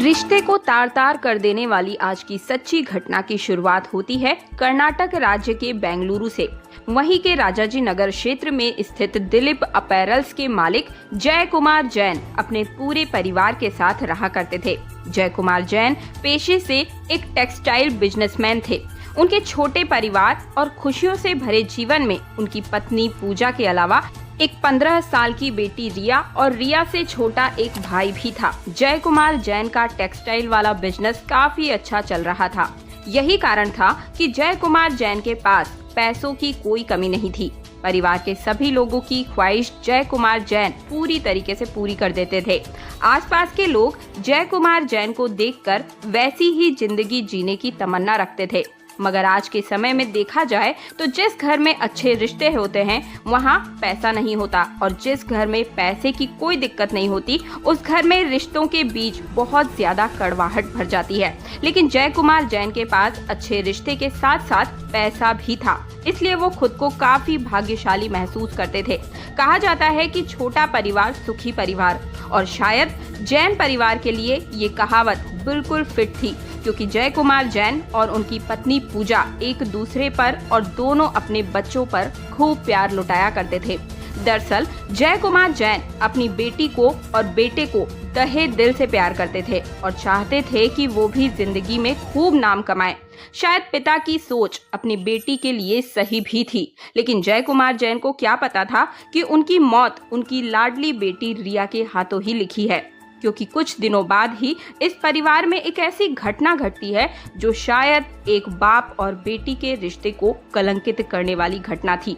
रिश्ते को तार तार कर देने वाली आज की सच्ची घटना की शुरुआत होती है कर्नाटक राज्य के बेंगलुरु से। वहीं के राजाजी नगर क्षेत्र में स्थित दिलीप अपैरल्स के मालिक जय कुमार जैन अपने पूरे परिवार के साथ रहा करते थे। जय कुमार जैन पेशे से एक टेक्सटाइल बिजनेसमैन थे। उनके छोटे परिवार और खुशियों से भरे जीवन में उनकी पत्नी पूजा के अलावा एक 15 साल की बेटी रिया और रिया से छोटा एक भाई भी था। जय कुमार जैन का टेक्सटाइल वाला बिजनेस काफी अच्छा चल रहा था। यही कारण था कि जय कुमार जैन के पास पैसों की कोई कमी नहीं थी। परिवार के सभी लोगों की ख्वाहिश जय कुमार जैन पूरी तरीके से पूरी कर देते थे। आसपास के लोग जय कुमार जैन को देखकर वैसी ही जिंदगी जीने की तमन्ना रखते थे। मगर आज के समय में देखा जाए तो जिस घर में अच्छे रिश्ते होते हैं वहाँ पैसा नहीं होता, और जिस घर में पैसे की कोई दिक्कत नहीं होती उस घर में रिश्तों के बीच बहुत ज्यादा कड़वाहट भर जाती है। लेकिन जय कुमार जैन के पास अच्छे रिश्ते के साथ साथ पैसा भी था, इसलिए वो खुद को काफी भाग्यशाली महसूस करते थे। कहा जाता है कि छोटा परिवार सुखी परिवार, और शायद जैन परिवार के लिए ये कहावत बिल्कुल फिट थी, क्योंकि जय कुमार जैन और उनकी पत्नी पूजा एक दूसरे पर और दोनों अपने बच्चों पर खूब प्यार लुटाया करते थे। दरअसल जय कुमार जैन अपनी बेटी को और बेटे को तहे दिल से प्यार करते थे और चाहते थे कि वो भी जिंदगी में खूब नाम कमाए। शायद पिता की सोच अपनी बेटी के लिए सही भी थी, लेकिन जय कुमार जैन को क्या पता था कि उनकी मौत उनकी लाडली बेटी रिया के हाथों ही लिखी है। क्योंकि कुछ दिनों बाद ही इस परिवार में एक ऐसी घटना घटती है जो शायद एक बाप और बेटी के रिश्ते को कलंकित करने वाली घटना थी।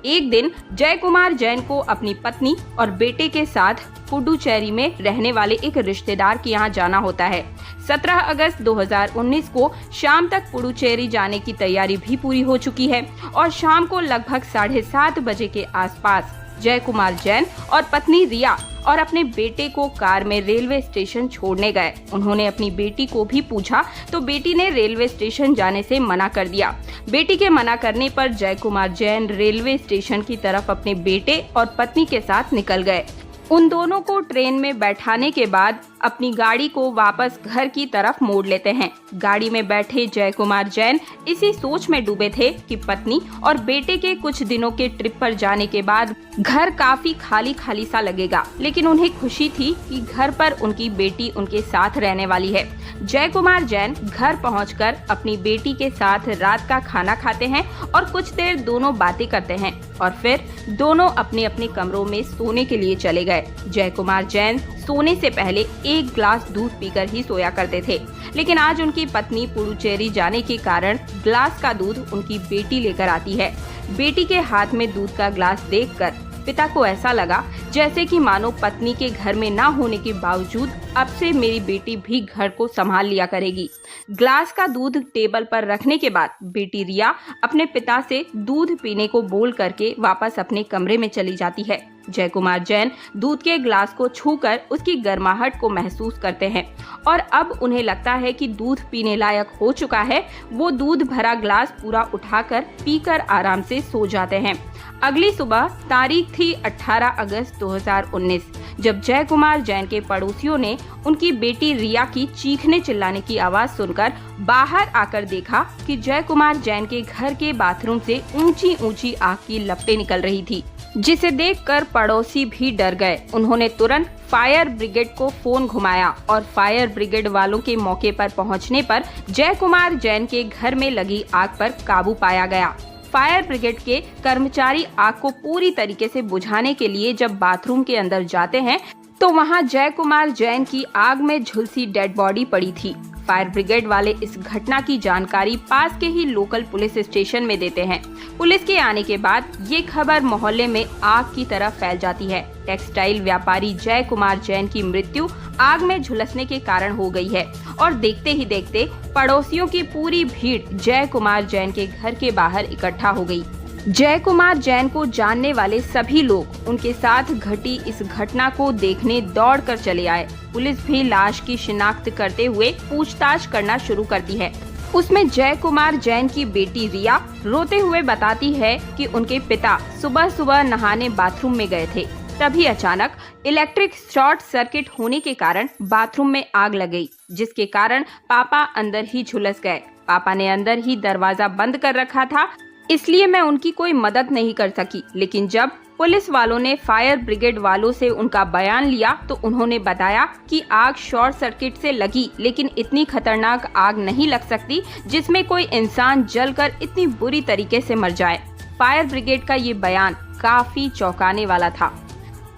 एक दिन जय कुमार जैन को अपनी पत्नी और बेटे के साथ पुडुचेरी में रहने वाले एक रिश्तेदार के यहाँ जाना होता है। 17 अगस्त 2019 को शाम तक पुडुचेरी जाने की तैयारी भी पूरी हो चुकी है, और शाम को लगभग 7:30 बजे के आसपास जय कुमार जैन और पत्नी रिया और अपने बेटे को कार में रेलवे स्टेशन छोड़ने गए। उन्होंने अपनी बेटी को भी पूछा तो बेटी ने रेलवे स्टेशन जाने से मना कर दिया। बेटी के मना करने पर जय कुमार जैन रेलवे स्टेशन की तरफ अपने बेटे और पत्नी के साथ निकल गए। उन दोनों को ट्रेन में बैठाने के बाद अपनी गाड़ी को वापस घर की तरफ मोड़ लेते हैं। गाड़ी में बैठे जय कुमार जैन इसी सोच में डूबे थे कि पत्नी और बेटे के कुछ दिनों के ट्रिप पर जाने के बाद घर काफी खाली खाली सा लगेगा, लेकिन उन्हें खुशी थी कि घर पर उनकी बेटी उनके साथ रहने वाली है। जय कुमार जैन घर पहुंचकर अपनी बेटी के साथ रात का खाना खाते हैं और कुछ देर दोनों बातें करते हैं, और फिर दोनों अपने अपने कमरों में सोने के लिए चले गए। जय कुमार जैन सोने से पहले एक ग्लास दूध पीकर ही सोया करते थे, लेकिन आज उनकी पत्नी पुडुचेरी जाने के कारण ग्लास का दूध उनकी बेटी लेकर आती है। बेटी के हाथ में दूध का ग्लास देखकर पिता को ऐसा लगा जैसे कि मानो पत्नी के घर में ना होने के बावजूद अब से मेरी बेटी भी घर को संभाल लिया करेगी। ग्लास का दूध टेबल पर रखने के बाद बेटी रिया अपने पिता से दूध पीने को बोल करके वापस अपने कमरे में चली जाती है। जय कुमार जैन दूध के ग्लास को छूकर उसकी गर्माहट को महसूस करते हैं, और अब उन्हें लगता है कि दूध पीने लायक हो चुका है। वो दूध भरा ग्लास पूरा उठाकर पीकर आराम से सो जाते हैं। अगली सुबह तारीख थी 18 अगस्त 2019, जब जय कुमार जैन के पड़ोसियों ने उनकी बेटी रिया की चीखने चिल्लाने की आवाज सुनकर बाहर आकर देखा कि जय कुमार जैन के घर के बाथरूम से ऊंची ऊंची आग की लपटें निकल रही थी, जिसे देखकर पड़ोसी भी डर गए। उन्होंने तुरंत फायर ब्रिगेड को फोन घुमाया, और फायर ब्रिगेड वालों के मौके पर पहुंचने पर जय कुमार जैन के घर में लगी आग पर काबू पाया गया। फायर ब्रिगेड के कर्मचारी आग को पूरी तरीके से बुझाने के लिए जब बाथरूम के अंदर जाते हैं तो वहां जय कुमार जैन की आग में झुलसी डेड बॉडी पड़ी थी। फायर ब्रिगेड वाले इस घटना की जानकारी पास के ही लोकल पुलिस स्टेशन में देते हैं। पुलिस के आने के बाद ये खबर मोहल्ले में आग की तरह फैल जाती है। टेक्सटाइल व्यापारी जय कुमार जैन की मृत्यु आग में झुलसने के कारण हो गई है, और देखते ही देखते पड़ोसियों की पूरी भीड़ जय कुमार जैन के घर के बाहर इकट्ठा हो गई। जय कुमार जैन को जानने वाले सभी लोग उनके साथ घटी इस घटना को देखने दौड़कर चले आए। पुलिस भी लाश की शिनाख्त करते हुए पूछताछ करना शुरू करती है। उसमें जय कुमार जैन की बेटी रिया रोते हुए बताती है कि उनके पिता सुबह सुबह नहाने बाथरूम में गए थे। तभी अचानक इलेक्ट्रिक शॉर्ट सर्किट होने के कारण बाथरूम में आग लग गई, जिसके कारण पापा अंदर ही झुलस गए। पापा ने अंदर ही दरवाजा बंद कर रखा था, इसलिए मैं उनकी कोई मदद नहीं कर सकी। लेकिन जब पुलिस वालों ने फायर ब्रिगेड वालों से उनका बयान लिया तो उन्होंने बताया कि आग शॉर्ट सर्किट से लगी, लेकिन इतनी खतरनाक आग नहीं लग सकती जिसमें कोई इंसान जलकर इतनी बुरी तरीके से मर जाए। फायर ब्रिगेड का ये बयान काफी चौंकाने वाला था।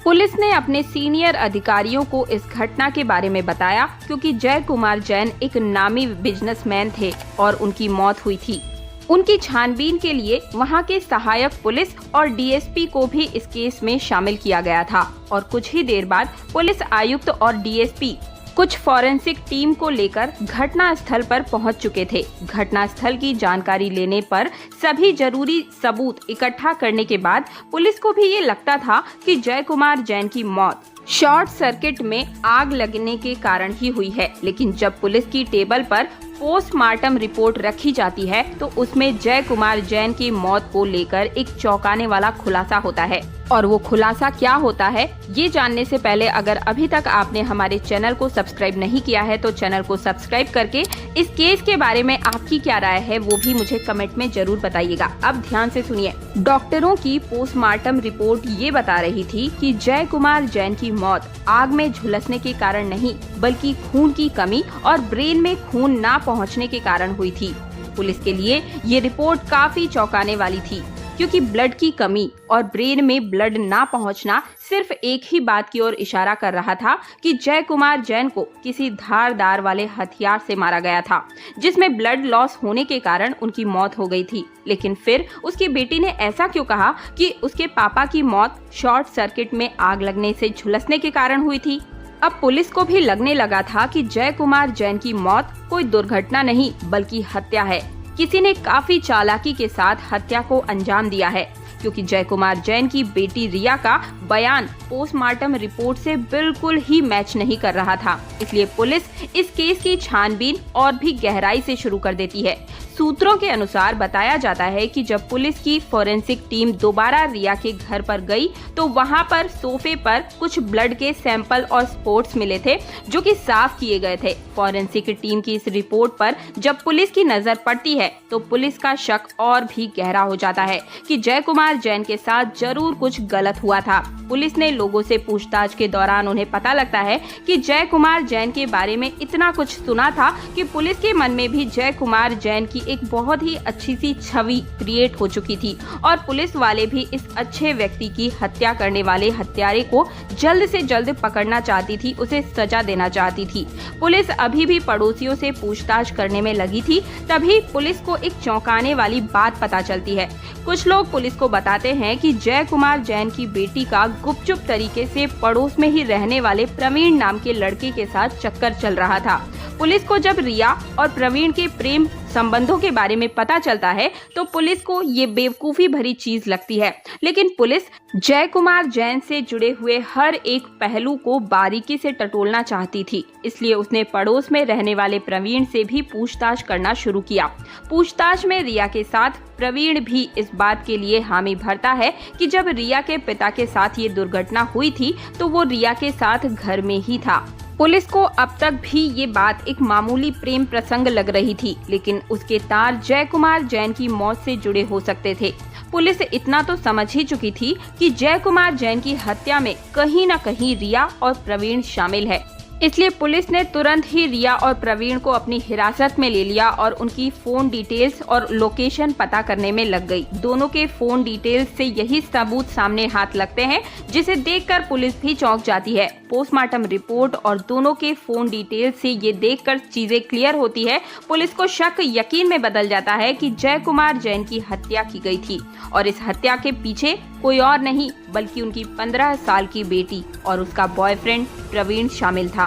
पुलिस ने अपने सीनियर अधिकारियों को इस घटना के बारे में बताया, क्योंकि जय कुमार जैन एक नामी बिजनेसमैन थे और उनकी मौत हुई थी। उनकी छानबीन के लिए वहां के सहायक पुलिस और डीएसपी को भी इस केस में शामिल किया गया था और कुछ ही देर बाद पुलिस आयुक्त और डीएसपी कुछ फॉरेंसिक टीम को लेकर घटना स्थल पर पहुंच चुके थे। घटना स्थल की जानकारी लेने पर सभी जरूरी सबूत इकट्ठा करने के बाद पुलिस को भी ये लगता था कि जय कुमार जैन की मौत शॉर्ट सर्किट में आग लगने के कारण ही हुई है। लेकिन जब पुलिस की टेबल पर पोस्टमार्टम रिपोर्ट रखी जाती है तो उसमें जय कुमार जैन की मौत को लेकर एक चौंकाने वाला खुलासा होता है। और वो खुलासा क्या होता है, ये जानने से पहले अगर अभी तक आपने हमारे चैनल को सब्सक्राइब नहीं किया है तो चैनल को सब्सक्राइब करके इस केस के बारे में आपकी क्या राय है वो भी मुझे कमेंट में जरूर बताइएगा। अब ध्यान से सुनिए। डॉक्टरों की पोस्टमार्टम रिपोर्ट ये बता रही थी कि जय कुमार जैन की मौत आग में झुलसने के कारण नहीं, बल्कि खून की कमी और ब्रेन में खून ना पहुंचने के कारण हुई थी। पुलिस के लिए ये रिपोर्ट काफी चौंकाने वाली थी, क्योंकि ब्लड की कमी और ब्रेन में ब्लड ना पहुंचना सिर्फ एक ही बात की ओर इशारा कर रहा था कि जय कुमार जैन को किसी धारदार वाले हथियार से मारा गया था, जिसमें ब्लड लॉस होने के कारण उनकी मौत हो गई थी। लेकिन फिर उसकी बेटी ने ऐसा क्यों कहा कि उसके पापा की मौत शॉर्ट सर्किट में आग लगने से झुलसने के कारण हुई थी। अब पुलिस को भी लगने लगा था कि जय कुमार जैन की मौत कोई दुर्घटना नहीं बल्कि हत्या है। किसी ने काफी चालाकी के साथ हत्या को अंजाम दिया है, क्योंकि जय कुमार जैन की बेटी रिया का बयान पोस्टमार्टम रिपोर्ट से बिल्कुल ही मैच नहीं कर रहा था। इसलिए पुलिस इस केस की छानबीन और भी गहराई से शुरू कर देती है। सूत्रों के अनुसार बताया जाता है कि जब पुलिस की फोरेंसिक टीम दोबारा रिया के घर पर गई तो वहां पर सोफे पर कुछ ब्लड के सैंपल और स्पॉट्स मिले थे, जो कि साफ किए गए थे। फोरेंसिक टीम की इस रिपोर्ट पर जब पुलिस की नजर पड़ती है तो पुलिस का शक और भी गहरा हो जाता है कि जय कुमार जैन के साथ जरूर कुछ गलत हुआ था। पुलिस ने लोगों से पूछताछ के दौरान उन्हें पता लगता है कि जय कुमार जैन के बारे में इतना कुछ सुना था कि पुलिस के मन में भी जय कुमार जैन की एक बहुत ही अच्छी सी छवि क्रिएट हो चुकी थी और पुलिस वाले भी इस अच्छे व्यक्ति की हत्या करने वाले हत्यारे को जल्द से जल्द पकड़ना चाहती थी, उसे सजा देना चाहती थी। पुलिस अभी भी पड़ोसियों से पूछताछ करने में लगी थी। तभी पुलिस को एक चौंकाने वाली बात पता चलती है। कुछ लोग पुलिस को बताते हैं कि जय कुमार जैन की बेटी का गुपचुप तरीके से पड़ोस में ही रहने वाले प्रवीण नाम के लड़के के साथ चक्कर चल रहा था। पुलिस को जब रिया और प्रवीण के प्रेम संबंधों के बारे में पता चलता है तो पुलिस को ये बेवकूफी भरी चीज लगती है, लेकिन पुलिस जय कुमार जैन से जुड़े हुए हर एक पहलू को बारीकी से टटोलना चाहती थी। इसलिए उसने पड़ोस में रहने वाले प्रवीण से भी पूछताछ करना शुरू किया। पूछताछ में रिया के साथ प्रवीण भी इस बात के लिए हामी भरता है कि जब रिया के पिता के साथ ये दुर्घटना हुई थी तो वो रिया के साथ घर में ही था। पुलिस को अब तक भी ये बात एक मामूली प्रेम प्रसंग लग रही थी, लेकिन उसके तार जय कुमार जैन की मौत से जुड़े हो सकते थे। पुलिस इतना तो समझ ही चुकी थी कि जय कुमार जैन की हत्या में कहीं न कहीं रिया और प्रवीण शामिल है। इसलिए पुलिस ने तुरंत ही रिया और प्रवीण को अपनी हिरासत में ले लिया और उनकी फोन डिटेल्स और लोकेशन पता करने में लग गई। दोनों के फोन डिटेल्स से यही सबूत सामने हाथ लगते हैं, जिसे देखकर पुलिस भी चौंक जाती है। पोस्टमार्टम रिपोर्ट और दोनों के फोन डिटेल्स से ये देखकर चीजें क्लियर होती है। पुलिस को शक यकीन में बदल जाता है कि जय कुमार जैन की हत्या की गई थी और इस हत्या के पीछे कोई और नहीं बल्कि उनकी 15 साल की बेटी और उसका बॉयफ्रेंड प्रवीण शामिल था।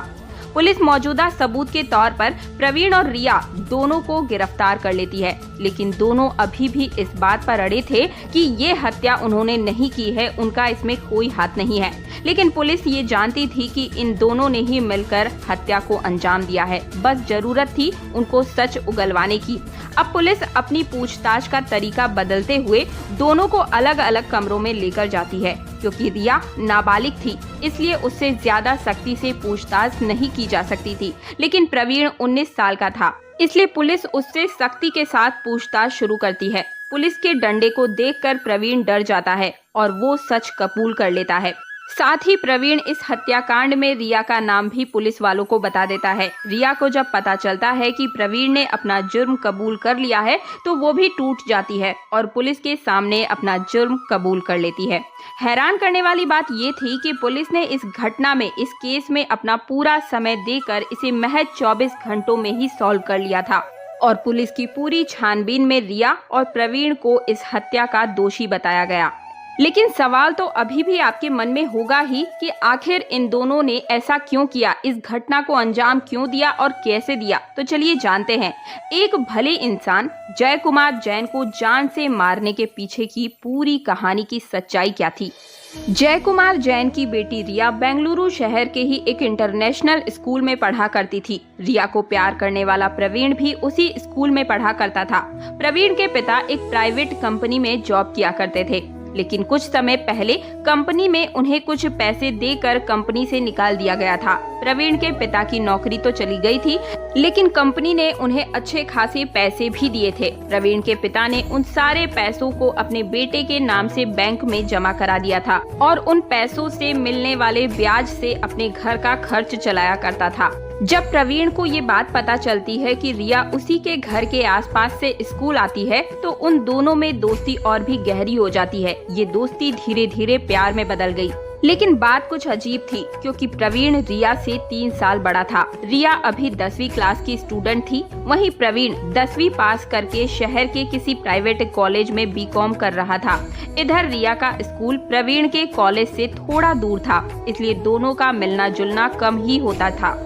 पुलिस मौजूदा सबूत के तौर पर प्रवीण और रिया दोनों को गिरफ्तार कर लेती है, लेकिन दोनों अभी भी इस बात पर अड़े थे कि ये हत्या उन्होंने नहीं की है, उनका इसमें कोई हाथ नहीं है। लेकिन पुलिस ये जानती थी कि इन दोनों ने ही मिलकर हत्या को अंजाम दिया है, बस जरूरत थी उनको सच उगलवाने की। अब पुलिस अपनी पूछताछ का तरीका बदलते हुए दोनों को अलग अलग कमरों में लेकर जाती है, क्योंकि रिया नाबालिग थी, इसलिए उससे ज्यादा सख्ती से पूछताछ नहीं की जा सकती थी। लेकिन प्रवीण 19 साल का था, इसलिए पुलिस उससे सख्ती के साथ पूछताछ शुरू करती है। पुलिस के डंडे को देखकर प्रवीण डर जाता है और वो सच कबूल कर लेता है। साथ ही प्रवीण इस हत्याकांड में रिया का नाम भी पुलिस वालों को बता देता है। रिया को जब पता चलता है कि प्रवीण ने अपना जुर्म कबूल कर लिया है तो वो भी टूट जाती है और पुलिस के सामने अपना जुर्म कबूल कर लेती है। हैरान करने वाली बात ये थी कि पुलिस ने इस घटना में, इस केस में अपना पूरा समय देकर इसे महज 24 घंटों में ही सॉल्व कर लिया था और पुलिस की पूरी छानबीन में रिया और प्रवीण को इस हत्या का दोषी बताया गया। लेकिन सवाल तो अभी भी आपके मन में होगा ही कि आखिर इन दोनों ने ऐसा क्यों किया, इस घटना को अंजाम क्यों दिया और कैसे दिया। तो चलिए जानते हैं एक भले इंसान जय कुमार जैन को जान से मारने के पीछे की पूरी कहानी की सच्चाई क्या थी। जय कुमार जैन की बेटी रिया बेंगलुरु शहर के ही एक इंटरनेशनल स्कूल में पढ़ा करती थी। रिया को प्यार करने वाला प्रवीण भी उसी स्कूल में पढ़ा करता था। प्रवीण के पिता एक प्राइवेट कंपनी में जॉब किया करते थे, लेकिन कुछ समय पहले कंपनी में उन्हें कुछ पैसे देकर कंपनी से निकाल दिया गया था। प्रवीण के पिता की नौकरी तो चली गई थी, लेकिन कंपनी ने उन्हें अच्छे खासे पैसे भी दिए थे। प्रवीण के पिता ने उन सारे पैसों को अपने बेटे के नाम से बैंक में जमा करा दिया था और उन पैसों से मिलने वाले ब्याज से अपने घर का खर्च चलाया करता था। जब प्रवीण को ये बात पता चलती है कि रिया उसी के घर के आसपास से स्कूल आती है तो उन दोनों में दोस्ती और भी गहरी हो जाती है। ये दोस्ती धीरे धीरे प्यार में बदल गई। लेकिन बात कुछ अजीब थी, क्योंकि प्रवीण रिया से 3 साल बड़ा था। रिया अभी 10वीं क्लास की स्टूडेंट थी, वहीं प्रवीण 10वीं पास करके शहर के किसी प्राइवेट कॉलेज में बीकॉम कर रहा था। इधर रिया का स्कूल प्रवीण के कॉलेज से थोड़ा दूर था, इसलिए दोनों का मिलना जुलना कम ही होता था।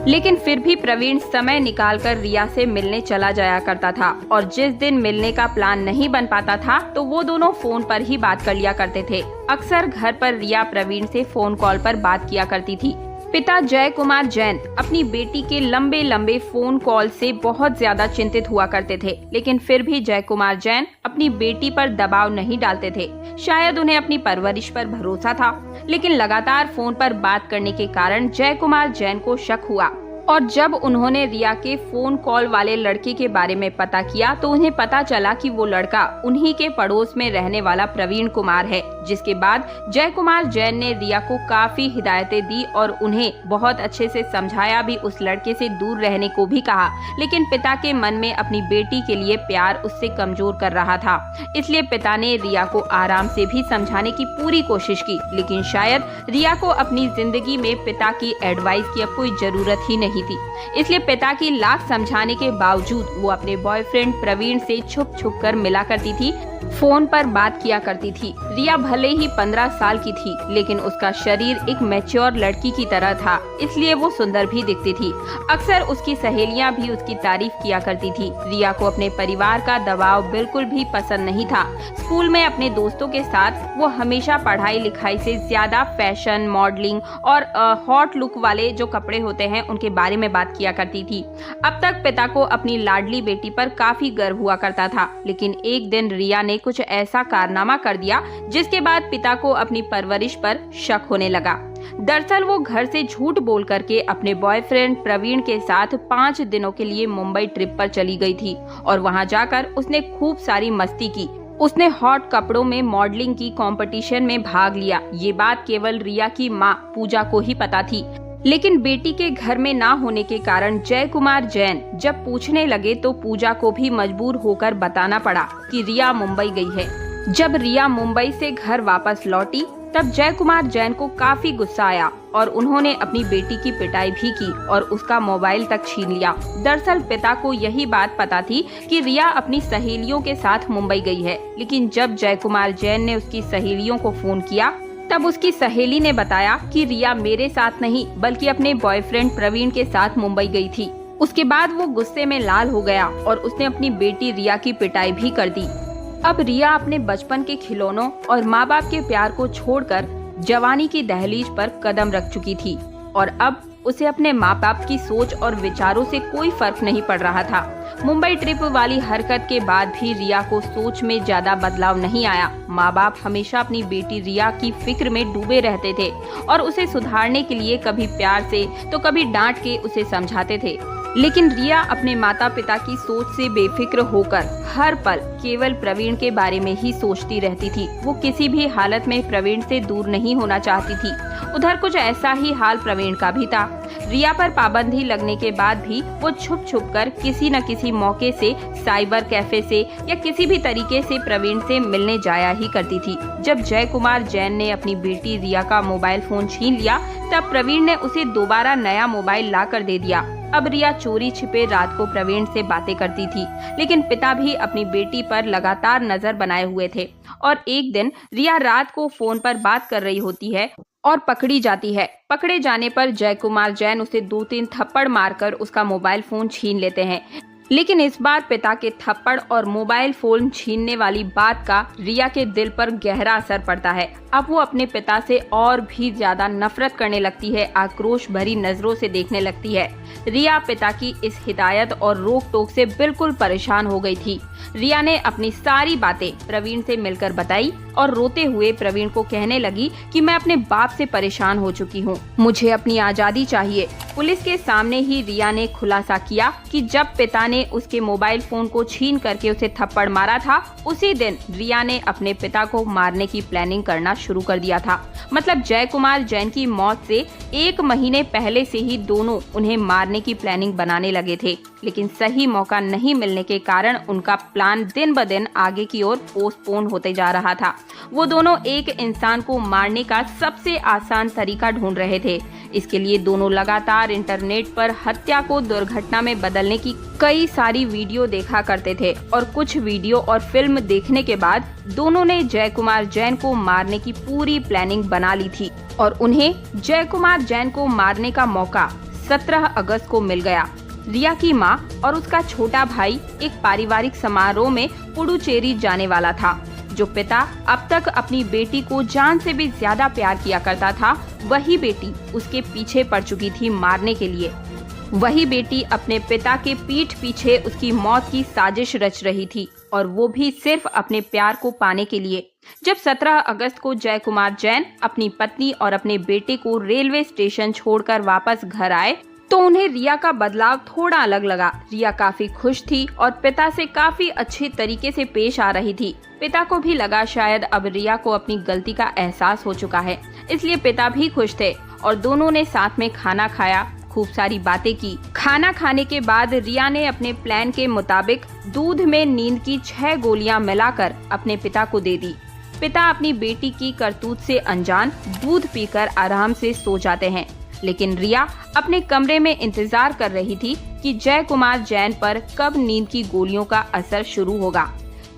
लेकिन फिर भी प्रवीण समय निकालकर रिया से मिलने चला जाया करता था और जिस दिन मिलने का प्लान नहीं बन पाता था तो वो दोनों फोन पर ही बात कर लिया करते थे। अक्सर घर पर रिया प्रवीण से फोन कॉल पर बात किया करती थी। पिता जय कुमार जैन अपनी बेटी के लंबे लंबे फोन कॉल से बहुत ज्यादा चिंतित हुआ करते थे, लेकिन फिर भी जय कुमार जैन अपनी बेटी पर दबाव नहीं डालते थे। शायद उन्हें अपनी परवरिश पर भरोसा था, लेकिन लगातार फोन पर बात करने के कारण जय कुमार जैन को शक हुआ और जब उन्होंने रिया के फोन कॉल वाले लड़के के बारे में पता किया तो उन्हें पता चला कि वो लड़का उन्हीं के पड़ोस में रहने वाला प्रवीण कुमार है। जिसके बाद जय कुमार जैन ने रिया को काफी हिदायतें दी और उन्हें बहुत अच्छे से समझाया भी, उस लड़के से दूर रहने को भी कहा। लेकिन पिता के मन में अपनी बेटी के लिए प्यार उससे कमजोर कर रहा था, इसलिए पिता ने रिया को आराम से भी समझाने की पूरी कोशिश की। लेकिन शायद रिया को अपनी जिंदगी में पिता की एडवाइस की अब कोई जरूरत ही नहीं थी, इसलिए पिता की लाख समझाने के बावजूद वो अपने बॉयफ्रेंड प्रवीण से छुप छुप कर मिला करती थी, फोन पर बात किया करती थी। रिया भले ही 15 साल की थी, लेकिन उसका शरीर एक मैच्योर लड़की की तरह था, इसलिए वो सुंदर भी दिखती थी। अक्सर उसकी सहेलियां भी उसकी तारीफ किया करती थी। रिया को अपने परिवार का दबाव बिल्कुल भी पसंद नहीं था। स्कूल में अपने दोस्तों के साथ वो हमेशा पढ़ाई लिखाई से ज्यादा फैशन, मॉडलिंग और हॉट लुक वाले जो कपड़े होते हैं उनके बारे में बात किया करती थी। अब तक पिता को अपनी लाडली बेटी पर काफी गर्व हुआ करता था, लेकिन एक दिन रिया ने कुछ ऐसा कारनामा कर दिया जिसके बाद पिता को अपनी परवरिश पर शक होने लगा। दरअसल वो घर से झूठ बोल करके अपने बॉयफ्रेंड प्रवीण के साथ 5 दिनों के लिए मुंबई ट्रिप पर चली गई थी और वहां जाकर उसने खूब सारी मस्ती की। उसने हॉट कपड़ों में मॉडलिंग की कंपटीशन में भाग लिया। ये बात केवल रिया की माँ पूजा को ही पता थी, लेकिन बेटी के घर में ना होने के कारण जय कुमार जैन जब पूछने लगे तो पूजा को भी मजबूर होकर बताना पड़ा कि रिया मुंबई गई है। जब रिया मुंबई से घर वापस लौटी तब जय कुमार जैन को काफी गुस्सा आया और उन्होंने अपनी बेटी की पिटाई भी की और उसका मोबाइल तक छीन लिया। दरअसल पिता को यही बात पता थी कि रिया अपनी सहेलियों के साथ मुंबई गई है, लेकिन जब जय कुमार जैन ने उसकी सहेलियों को फोन किया तब उसकी सहेली ने बताया कि रिया मेरे साथ नहीं बल्कि अपने बॉयफ्रेंड प्रवीण के साथ मुंबई गई थी। उसके बाद वो गुस्से में लाल हो गया और उसने अपनी बेटी रिया की पिटाई भी कर दी। अब रिया अपने बचपन के खिलौनों और माँ बाप के प्यार को छोड़कर जवानी की दहलीज पर कदम रख चुकी थी और अब उसे अपने माँ बाप की सोच और विचारों से कोई फर्क नहीं पड़ रहा था। मुंबई ट्रिप वाली हरकत के बाद भी रिया को सोच में ज्यादा बदलाव नहीं आया। माँ बाप हमेशा अपनी बेटी रिया की फिक्र में डूबे रहते थे और उसे सुधारने के लिए कभी प्यार से तो कभी डांट के उसे समझाते थे। लेकिन रिया अपने माता पिता की सोच से बेफिक्र होकर हर पल केवल प्रवीण के बारे में ही सोचती रहती थी। वो किसी भी हालत में प्रवीण से दूर नहीं होना चाहती थी। उधर कुछ ऐसा ही हाल प्रवीण का भी था। रिया पर पाबंदी लगने के बाद भी वो छुप छुप कर किसी न किसी मौके से साइबर कैफे से या किसी भी तरीके से प्रवीण से मिलने जाया ही करती थी। जब जय कुमार जैन ने अपनी बेटी रिया का मोबाइल फोन छीन लिया, तब प्रवीण ने उसे दोबारा नया मोबाइल ला कर दे दिया। अब रिया चोरी छिपे रात को प्रवीण से बातें करती थी, लेकिन पिता भी अपनी बेटी पर लगातार नजर बनाए हुए थे। और एक दिन रिया रात को फोन पर बात कर रही होती है और पकड़ी जाती है। पकड़े जाने पर जय कुमार जैन उसे 2-3 थप्पड़ मारकर उसका मोबाइल फोन छीन लेते हैं। लेकिन इस बार पिता के थप्पड़ और मोबाइल फोन छीनने वाली बात का रिया के दिल पर गहरा असर पड़ता है। अब वो अपने पिता से और भी ज्यादा नफरत करने लगती है, आक्रोश भरी नजरों से देखने लगती है। रिया पिता की इस हिदायत और रोक टोक से बिल्कुल परेशान हो गई थी। रिया ने अपनी सारी बातें प्रवीण से मिलकर बताई और रोते हुए प्रवीण को कहने लगी कि मैं अपने बाप से परेशान हो चुकी हूँ, मुझे अपनी आजादी चाहिए। पुलिस के सामने ही रिया ने खुलासा किया कि जब पिता ने उसके मोबाइल फोन को छीन करके उसे थप्पड़ मारा था, उसी दिन रिया ने अपने पिता को मारने की प्लानिंग करना शुरू कर दिया था। मतलब जय कुमार जैन की मौत से 1 महीने पहले से ही दोनों उन्हें मारने की प्लानिंग बनाने लगे थे। लेकिन सही मौका नहीं मिलने के कारण उनका प्लान दिन ब दिन आगे की ओर पोस्टपोन होते जा रहा था। वो दोनों एक इंसान को मारने का सबसे आसान तरीका ढूंढ रहे थे। इसके लिए दोनों लगातार इंटरनेट पर हत्या को दुर्घटना में बदलने की कई सारी वीडियो देखा करते थे और कुछ वीडियो और फिल्म देखने के बाद दोनों ने जय कुमार जैन को मारने की पूरी प्लानिंग बना ली थी और उन्हें जय कुमार जैन को मारने का मौका 17 अगस्त को मिल गया। रिया की मां और उसका छोटा भाई एक पारिवारिक समारोह में पुडुचेरी जाने वाला था। जो पिता अब तक अपनी बेटी को जान से भी ज्यादा प्यार किया करता था, वही बेटी उसके पीछे पड़ चुकी थी मारने के लिए। वही बेटी अपने पिता के पीठ पीछे उसकी मौत की साजिश रच रही थी और वो भी सिर्फ अपने प्यार को पाने के लिए। जब 17 अगस्त को जय कुमार जैन अपनी पत्नी और अपने बेटे को रेलवे स्टेशन छोड़कर वापस घर आए, तो उन्हें रिया का बदलाव थोड़ा अलग लगा। रिया काफी खुश थी और पिता से काफी अच्छे तरीके से पेश आ रही थी। पिता को भी लगा शायद अब रिया को अपनी गलती का एहसास हो चुका है, इसलिए पिता भी खुश थे और दोनों ने साथ में खाना खाया, खूब सारी बातें की। खाना खाने के बाद रिया ने अपने प्लान के मुताबिक दूध में नींद की 6 गोलियां मिलाकर अपने पिता को दे दी। पिता अपनी बेटी की करतूत से अनजान दूध पीकर आराम से सो जाते हैं। लेकिन रिया अपने कमरे में इंतजार कर रही थी कि जय कुमार जैन पर कब नींद की गोलियों का असर शुरू होगा।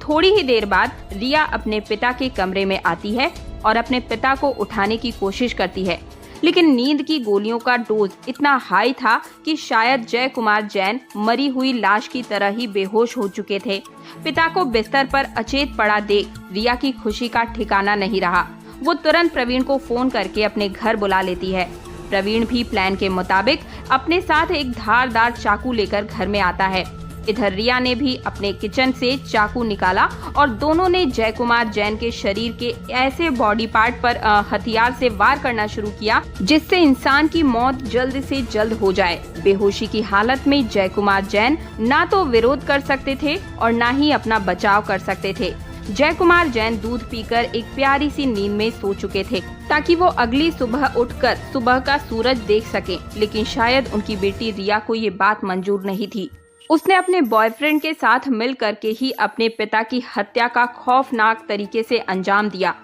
थोड़ी ही देर बाद रिया अपने पिता के कमरे में आती है और अपने पिता को उठाने की कोशिश करती है, लेकिन नींद की गोलियों का डोज इतना हाई था कि शायद जय कुमार जैन मरी हुई लाश की तरह ही बेहोश हो चुके थे। पिता को बिस्तर पर अचेत पड़ा देख रिया की खुशी का ठिकाना नहीं रहा। वो तुरंत प्रवीण को फोन करके अपने घर बुला लेती है। प्रवीण भी प्लान के मुताबिक अपने साथ एक धारदार चाकू लेकर घर में आता है। इधर रिया ने भी अपने किचन से चाकू निकाला और दोनों ने जय कुमार जैन के शरीर के ऐसे बॉडी पार्ट पर हथियार से वार करना शुरू किया जिससे इंसान की मौत जल्द से जल्द हो जाए। बेहोशी की हालत में जय कुमार जैन ना तो विरोध कर सकते थे और ना ही अपना बचाव कर सकते थे। जय कुमार जैन दूध पीकर एक प्यारी सी नींद में सो चुके थे ताकि वो अगली सुबह उठकर सुबह का सूरज देख सकें। लेकिन शायद उनकी बेटी रिया को ये बात मंजूर नहीं थी। उसने अपने बॉयफ्रेंड के साथ मिल करके ही अपने पिता की हत्या का खौफनाक तरीके से अंजाम दिया।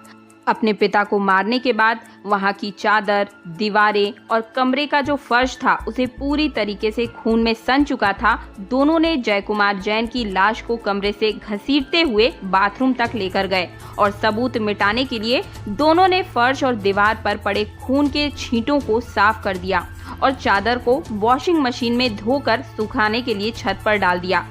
अपने पिता को मारने के बाद वहां की चादर, दीवारें और कमरे का जो फर्श था उसे पूरी तरीके से खून में सन चुका था। दोनों ने जय कुमार जैन की लाश को कमरे से घसीटते हुए बाथरूम तक लेकर गए और सबूत मिटाने के लिए दोनों ने फर्श और दीवार पर पड़े खून के छींटों को साफ कर दिया और चादर को वॉशिंग मशीन में धोकर सुखाने के लिए छत पर डाल दिया।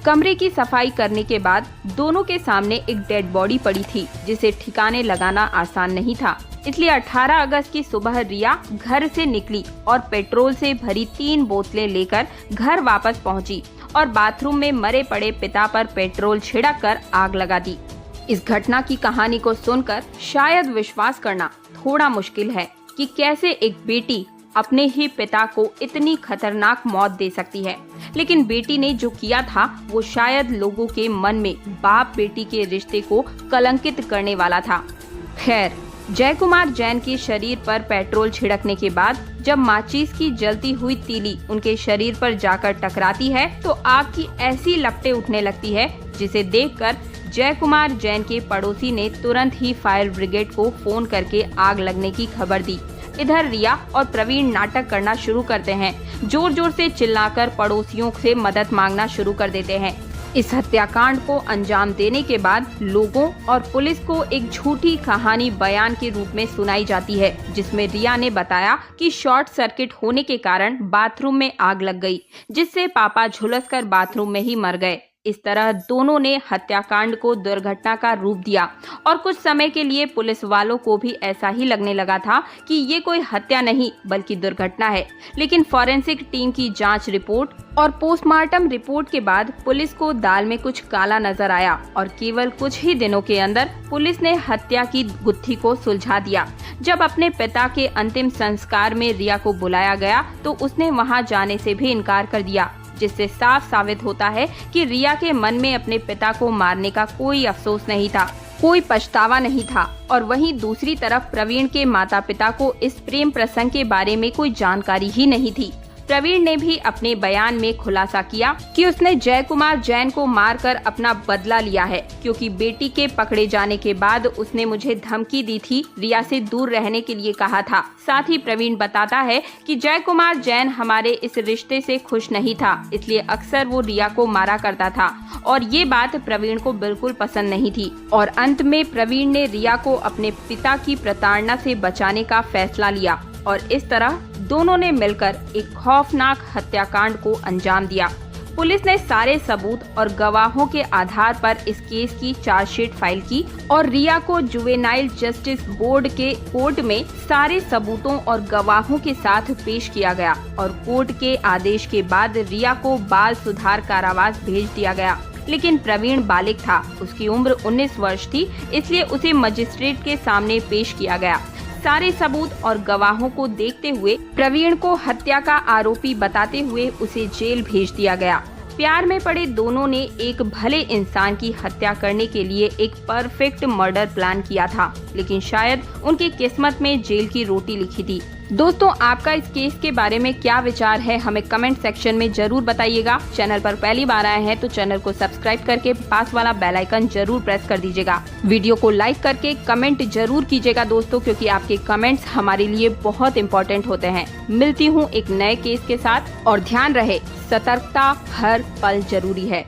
कमरे की सफाई करने के बाद दोनों के सामने एक डेड बॉडी पड़ी थी जिसे ठिकाने लगाना आसान नहीं था। इसलिए 18 अगस्त की सुबह रिया घर से निकली और पेट्रोल से भरी 3 बोतलें लेकर घर वापस पहुंची और बाथरूम में मरे पड़े पिता पर पेट्रोल छिड़क कर आग लगा दी। इस घटना की कहानी को सुनकर शायद विश्वास करना थोड़ा मुश्किल है कि कैसे एक बेटी अपने ही पिता को इतनी खतरनाक मौत दे सकती है, लेकिन बेटी ने जो किया था वो शायद लोगों के मन में बाप बेटी के रिश्ते को कलंकित करने वाला था। खैर, जय कुमार जैन के शरीर पर पेट्रोल छिड़कने के बाद जब माचिस की जलती हुई तीली उनके शरीर पर जाकर टकराती है तो आग की ऐसी लपटें उठने लगती है जिसे देखकर जय कुमार जैन के पड़ोसी ने तुरंत ही फायर ब्रिगेड को फोन करके आग लगने की खबर दी। इधर रिया और प्रवीण नाटक करना शुरू करते हैं, जोर जोर से चिल्लाकर पड़ोसियों से मदद मांगना शुरू कर देते हैं। इस हत्याकांड को अंजाम देने के बाद लोगों और पुलिस को एक झूठी कहानी बयान के रूप में सुनाई जाती है, जिसमें रिया ने बताया कि शॉर्ट सर्किट होने के कारण बाथरूम में आग लग गई, जिससे पापा झुलसकर बाथरूम में ही मर गए। इस तरह दोनों ने हत्याकांड को दुर्घटना का रूप दिया और कुछ समय के लिए पुलिस वालों को भी ऐसा ही लगने लगा था कि ये कोई हत्या नहीं बल्कि दुर्घटना है। लेकिन फॉरेंसिक टीम की जांच रिपोर्ट और पोस्टमार्टम रिपोर्ट के बाद पुलिस को दाल में कुछ काला नजर आया और केवल कुछ ही दिनों के अंदर पुलिस ने हत्या की गुत्थी को सुलझा दिया। जब अपने पिता के अंतिम संस्कार में रिया को बुलाया गया तो उसने वहां जाने से भी इनकार कर दिया, जिससे साफ साबित होता है कि रिया के मन में अपने पिता को मारने का कोई अफसोस नहीं था, कोई पछतावा नहीं था। और वहीं दूसरी तरफ प्रवीण के माता पिता को इस प्रेम प्रसंग के बारे में कोई जानकारी ही नहीं थी। प्रवीण ने भी अपने बयान में खुलासा किया कि उसने जय कुमार जैन को मारकर अपना बदला लिया है, क्योंकि बेटी के पकड़े जाने के बाद उसने मुझे धमकी दी थी, रिया से दूर रहने के लिए कहा था। साथ ही प्रवीण बताता है कि जय कुमार जैन हमारे इस रिश्ते से खुश नहीं था, इसलिए अक्सर वो रिया को मारा करता था और ये बात प्रवीण को बिल्कुल पसंद नहीं थी। और अंत में प्रवीण ने रिया को अपने पिता की प्रताड़ना से बचाने का फैसला लिया और इस तरह दोनों ने मिलकर एक खौफनाक हत्याकांड को अंजाम दिया। पुलिस ने सारे सबूत और गवाहों के आधार पर इस केस की चार्जशीट फाइल की और रिया को जुवेनाइल जस्टिस बोर्ड के कोर्ट में सारे सबूतों और गवाहों के साथ पेश किया गया और कोर्ट के आदेश के बाद रिया को बाल सुधार कारावास भेज दिया गया। लेकिन प्रवीण बालिग था, उसकी उम्र 19 वर्ष थी, इसलिए उसे मजिस्ट्रेट के सामने पेश किया गया। सारे सबूत और गवाहों को देखते हुए प्रवीण को हत्या का आरोपी बताते हुए उसे जेल भेज दिया गया। प्यार में पड़े दोनों ने एक भले इंसान की हत्या करने के लिए एक परफेक्ट मर्डर प्लान किया था, लेकिन शायद उनकी किस्मत में जेल की रोटी लिखी थी। दोस्तों, आपका इस केस के बारे में क्या विचार है, हमें कमेंट सेक्शन में जरूर बताइएगा। चैनल पर पहली बार आए हैं तो चैनल को सब्सक्राइब करके पास वाला बेल आइकन जरूर प्रेस कर दीजिएगा। वीडियो को लाइक करके कमेंट जरूर कीजिएगा दोस्तों, क्योंकि आपके कमेंट्स हमारे लिए बहुत इम्पोर्टेंट होते हैं। मिलती हूँ एक नए केस के साथ और ध्यान रहे, सतर्कता हर पल जरूरी है।